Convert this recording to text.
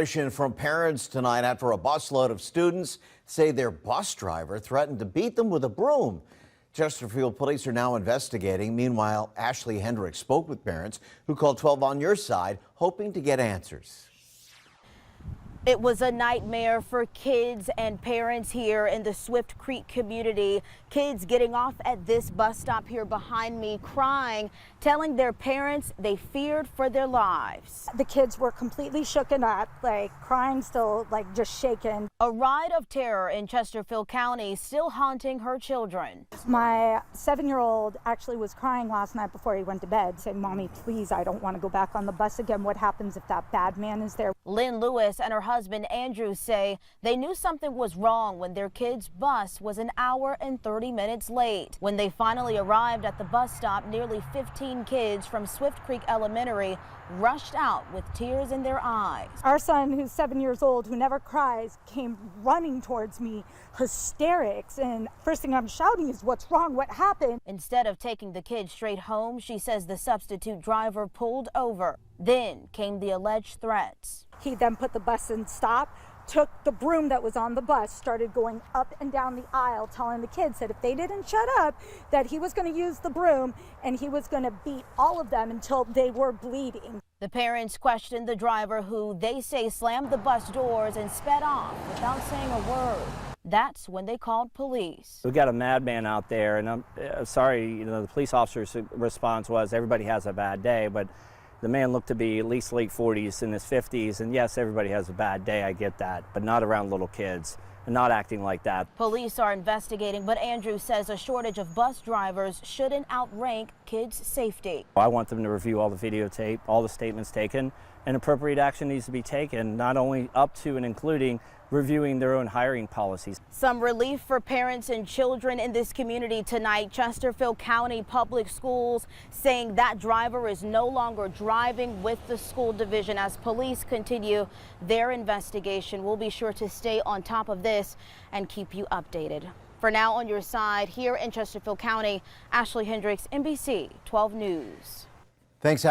From parents tonight after a busload of students say their bus driver threatened to beat them with a broom. Chesterfield police are now investigating. Meanwhile, Ashley Hendricks spoke with parents who called 12 on your side, hoping to get answers. It was a nightmare for kids and parents here in the Swift Creek community. Kids getting off at this bus stop here behind me crying, telling their parents they feared for their lives. The kids were completely shooken up, like crying still, like just shaken. A ride of terror in Chesterfield County still haunting her children. My 7-year-old actually was crying last night before he went to bed, saying, "Mommy, please, I don't want to go back on the bus again. What happens if that bad man is there?" Lynn and her husband Andrew say they knew something was wrong when their kid's bus was an hour and 30 minutes late. When they finally arrived at the bus stop, nearly 15 kids from Swift Creek Elementary rushed out with tears in their eyes. Our son, who's 7 years old, who never cries, came running towards me, hysterics, and first thing I'm shouting is, "What's wrong? What happened?" Instead of taking the kids straight home, she says the substitute driver pulled over. Then came the alleged threats. He then put the bus in stop, took the broom that was on the bus, started going up and down the aisle, telling the kids that if they didn't shut up, that he was going to use the broom and he was going to beat all of them until they were bleeding. The parents questioned the driver, who they say slammed the bus doors and sped off without saying a word. That's when they called police. We got a madman out there, and I'm sorry, the police officer's response was everybody has a bad day, but the man looked to be at least late 40s, in his 50s, and yes, everybody has a bad day, I get that, but not around little kids, and not acting like that. Police are investigating, but Andrew says a shortage of bus drivers shouldn't outrank kids' safety. I want them to review all the videotape, all the statements taken, and appropriate action needs to be taken, not only up to and including reviewing their own hiring policies. Some relief for parents and children in this community tonight. Chesterfield County Public Schools saying that driver is no longer driving with the school division as police continue their investigation. We'll be sure to stay on top of this and keep you updated. For now, on your side here in Chesterfield County, Ashley Hendricks, NBC 12 News. Thanks,